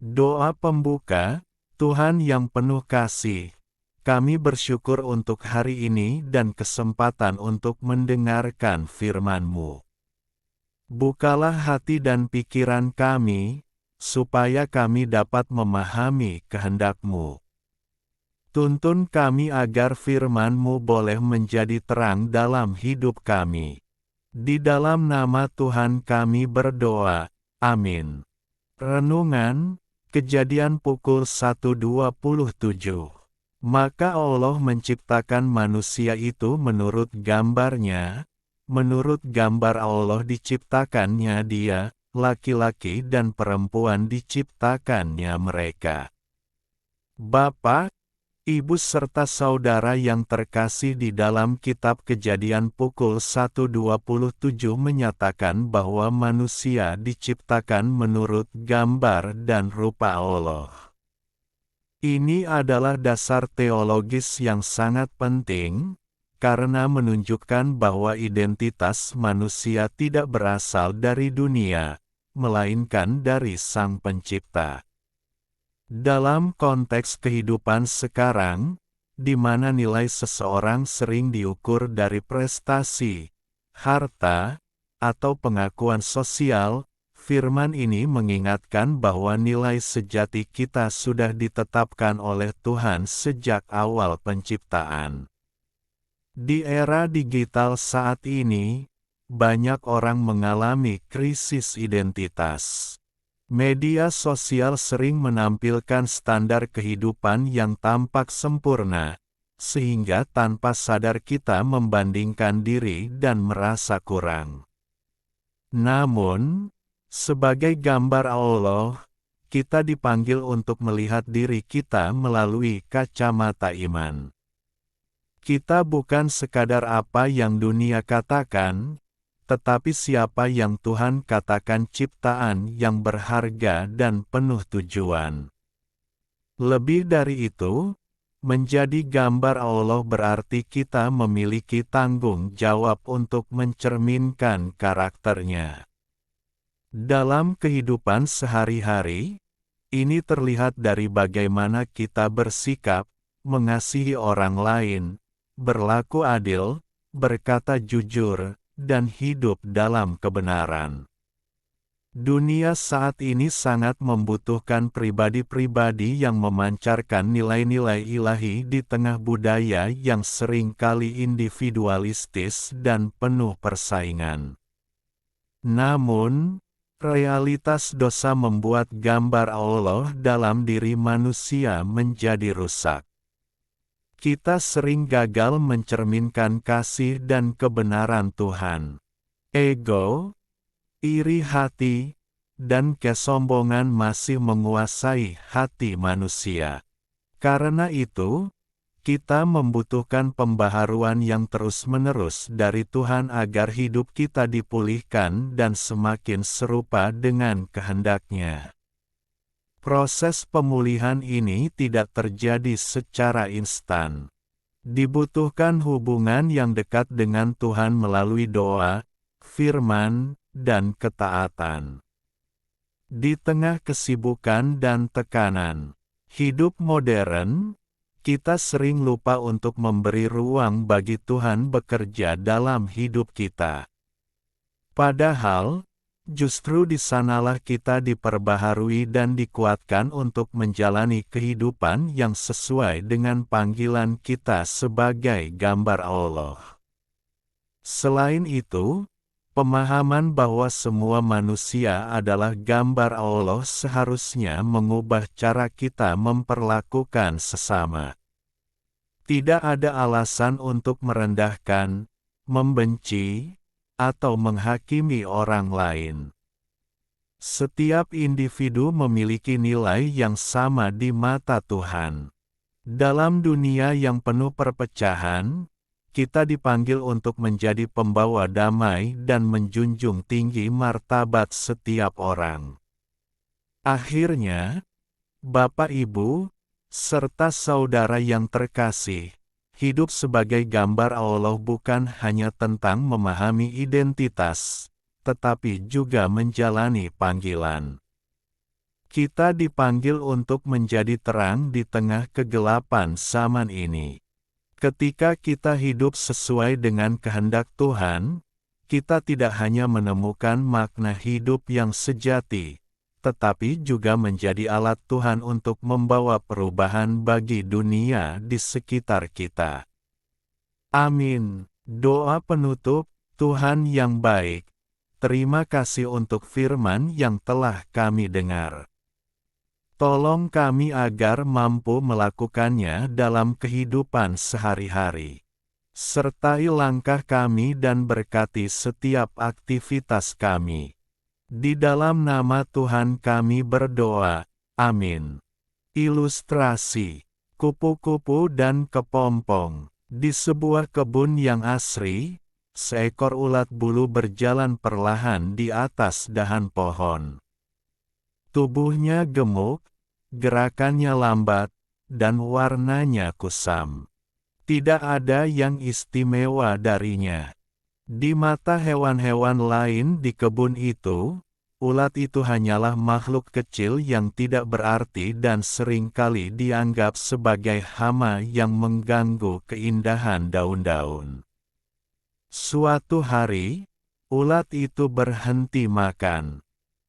Doa pembuka. Tuhan yang penuh kasih, kami bersyukur untuk hari ini dan kesempatan untuk mendengarkan firman-Mu. Bukalah hati dan pikiran kami, supaya kami dapat memahami kehendak-Mu. Tuntun kami agar firman-Mu boleh menjadi terang dalam hidup kami. Di dalam nama Tuhan kami berdoa. Amin. Renungan, Kejadian pukul 1:27. Maka Allah menciptakan manusia itu menurut gambarnya, menurut gambar Allah diciptakannya dia, laki-laki dan perempuan diciptakannya mereka. Bapa, Ibu serta saudara yang terkasih, di dalam kitab Kejadian pukul 1:27 menyatakan bahwa manusia diciptakan menurut gambar dan rupa Allah. Ini adalah dasar teologis yang sangat penting, karena menunjukkan bahwa identitas manusia tidak berasal dari dunia, melainkan dari Sang Pencipta. Dalam konteks kehidupan sekarang, di mana nilai seseorang sering diukur dari prestasi, harta, atau pengakuan sosial, firman ini mengingatkan bahwa nilai sejati kita sudah ditetapkan oleh Tuhan sejak awal penciptaan. Di era digital saat ini, banyak orang mengalami krisis identitas. Media sosial sering menampilkan standar kehidupan yang tampak sempurna, sehingga tanpa sadar kita membandingkan diri dan merasa kurang. Namun, sebagai gambar Allah, kita dipanggil untuk melihat diri kita melalui kacamata iman. Kita bukan sekadar apa yang dunia katakan, tetapi siapa yang Tuhan katakan ciptaan yang berharga dan penuh tujuan. Lebih dari itu, menjadi gambar Allah berarti kita memiliki tanggung jawab untuk mencerminkan karakternya. Dalam kehidupan sehari-hari, ini terlihat dari bagaimana kita bersikap, mengasihi orang lain, berlaku adil, berkata jujur, dan hidup dalam kebenaran. Dunia saat ini sangat membutuhkan pribadi-pribadi yang memancarkan nilai-nilai ilahi di tengah budaya yang sering kali individualistis dan penuh persaingan. Namun, realitas dosa membuat gambar Allah dalam diri manusia menjadi rusak. Kita sering gagal mencerminkan kasih dan kebenaran Tuhan. Ego, iri hati, dan kesombongan masih menguasai hati manusia. Karena itu, kita membutuhkan pembaharuan yang terus-menerus dari Tuhan agar hidup kita dipulihkan dan semakin serupa dengan kehendak-Nya. Proses pemulihan ini tidak terjadi secara instan. Dibutuhkan hubungan yang dekat dengan Tuhan melalui doa, firman, dan ketaatan. Di tengah kesibukan dan tekanan hidup modern, kita sering lupa untuk memberi ruang bagi Tuhan bekerja dalam hidup kita. Padahal, justru di sanalah kita diperbaharui dan dikuatkan untuk menjalani kehidupan yang sesuai dengan panggilan kita sebagai gambar Allah. Selain itu, pemahaman bahwa semua manusia adalah gambar Allah seharusnya mengubah cara kita memperlakukan sesama. Tidak ada alasan untuk merendahkan, membenci, atau menghakimi orang lain. Setiap individu memiliki nilai yang sama di mata Tuhan. Dalam dunia yang penuh perpecahan, kita dipanggil untuk menjadi pembawa damai dan menjunjung tinggi martabat setiap orang. Akhirnya, Bapak Ibu, serta saudara yang terkasih, hidup sebagai gambar Allah bukan hanya tentang memahami identitas, tetapi juga menjalani panggilan. Kita dipanggil untuk menjadi terang di tengah kegelapan zaman ini. Ketika kita hidup sesuai dengan kehendak Tuhan, kita tidak hanya menemukan makna hidup yang sejati, tetapi juga menjadi alat Tuhan untuk membawa perubahan bagi dunia di sekitar kita. Amin. Doa penutup. Tuhan yang baik, terima kasih untuk firman yang telah kami dengar. Tolong kami agar mampu melakukannya dalam kehidupan sehari-hari. Sertai langkah kami dan berkati setiap aktivitas kami. Di dalam nama Tuhan kami berdoa. Amin. Ilustrasi. Kupu-kupu dan kepompong. Di sebuah kebun yang asri, seekor ulat bulu berjalan perlahan di atas dahan pohon. Tubuhnya gemuk, gerakannya lambat, dan warnanya kusam. Tidak ada yang istimewa darinya. Di mata hewan-hewan lain di kebun itu, ulat itu hanyalah makhluk kecil yang tidak berarti dan seringkali dianggap sebagai hama yang mengganggu keindahan daun-daun. Suatu hari, ulat itu berhenti makan.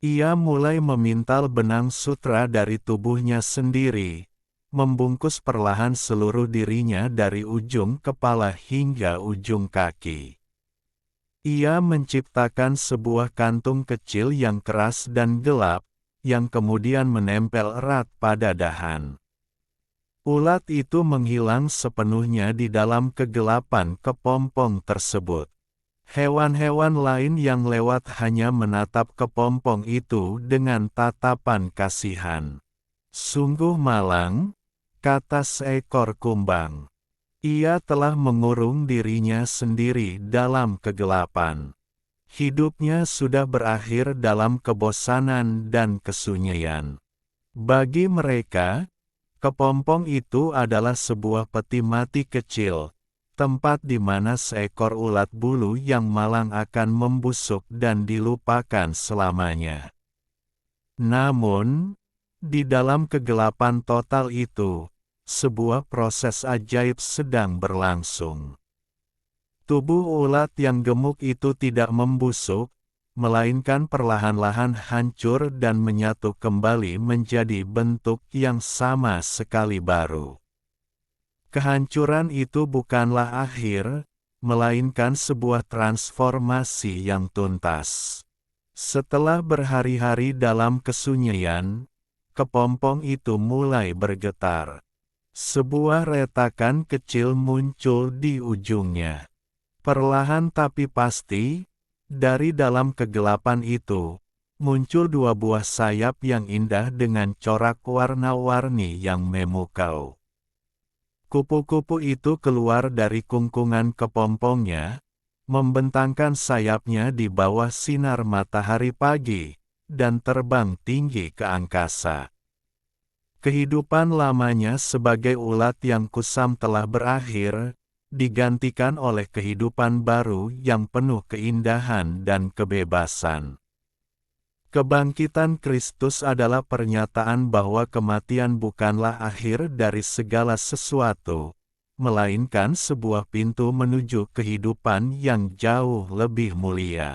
Ia mulai memintal benang sutra dari tubuhnya sendiri, membungkus perlahan seluruh dirinya dari ujung kepala hingga ujung kaki. Ia menciptakan sebuah kantung kecil yang keras dan gelap, yang kemudian menempel erat pada dahan. Ulat itu menghilang sepenuhnya di dalam kegelapan kepompong tersebut. Hewan-hewan lain yang lewat hanya menatap kepompong itu dengan tatapan kasihan. Sungguh malang, kata seekor kumbang. Ia telah mengurung dirinya sendiri dalam kegelapan. Hidupnya sudah berakhir dalam kebosanan dan kesunyian. Bagi mereka, kepompong itu adalah sebuah peti mati kecil, tempat di mana seekor ulat bulu yang malang akan membusuk dan dilupakan selamanya. Namun, di dalam kegelapan total itu, sebuah proses ajaib sedang berlangsung. Tubuh ulat yang gemuk itu tidak membusuk, melainkan perlahan-lahan hancur dan menyatu kembali menjadi bentuk yang sama sekali baru. Kehancuran itu bukanlah akhir, melainkan sebuah transformasi yang tuntas. Setelah berhari-hari dalam kesunyian, kepompong itu mulai bergetar. Sebuah retakan kecil muncul di ujungnya. Perlahan tapi pasti, dari dalam kegelapan itu, muncul dua buah sayap yang indah dengan corak warna-warni yang memukau. Kupu-kupu itu keluar dari kungkungan kepompongnya, membentangkan sayapnya di bawah sinar matahari pagi, dan terbang tinggi ke angkasa. Kehidupan lamanya sebagai ulat yang kusam telah berakhir, digantikan oleh kehidupan baru yang penuh keindahan dan kebebasan. Kebangkitan Kristus adalah pernyataan bahwa kematian bukanlah akhir dari segala sesuatu, melainkan sebuah pintu menuju kehidupan yang jauh lebih mulia.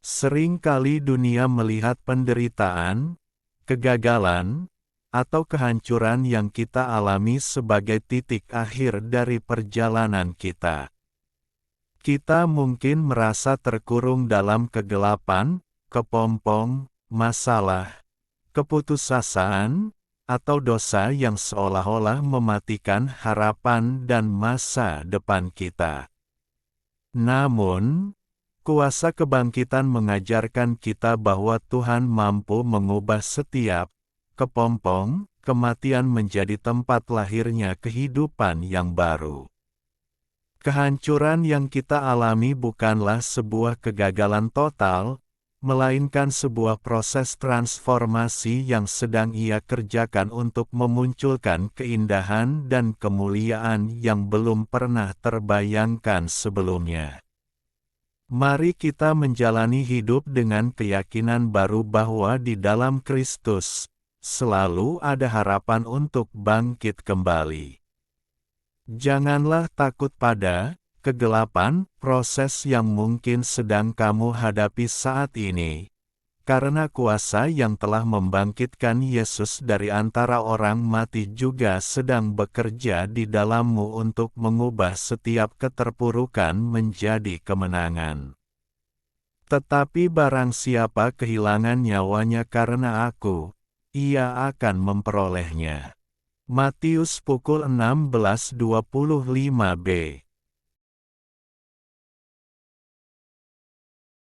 Seringkali dunia melihat penderitaan, kegagalan, atau kehancuran yang kita alami sebagai titik akhir dari perjalanan kita. Kita mungkin merasa terkurung dalam kegelapan, kepompong, masalah, keputusasaan, atau dosa yang seolah-olah mematikan harapan dan masa depan kita. Namun, kuasa kebangkitan mengajarkan kita bahwa Tuhan mampu mengubah setiap kepompong, kematian menjadi tempat lahirnya kehidupan yang baru. Kehancuran yang kita alami bukanlah sebuah kegagalan total, melainkan sebuah proses transformasi yang sedang Ia kerjakan untuk memunculkan keindahan dan kemuliaan yang belum pernah terbayangkan sebelumnya. Mari kita menjalani hidup dengan keyakinan baru bahwa di dalam Kristus selalu ada harapan untuk bangkit kembali. Janganlah takut pada kegelapan, proses yang mungkin sedang kamu hadapi saat ini. Karena kuasa yang telah membangkitkan Yesus dari antara orang mati juga sedang bekerja di dalammu untuk mengubah setiap keterpurukan menjadi kemenangan. Tetapi barang siapa kehilangan nyawanya karena aku, ia akan memperolehnya. Matius pukul 16:25b.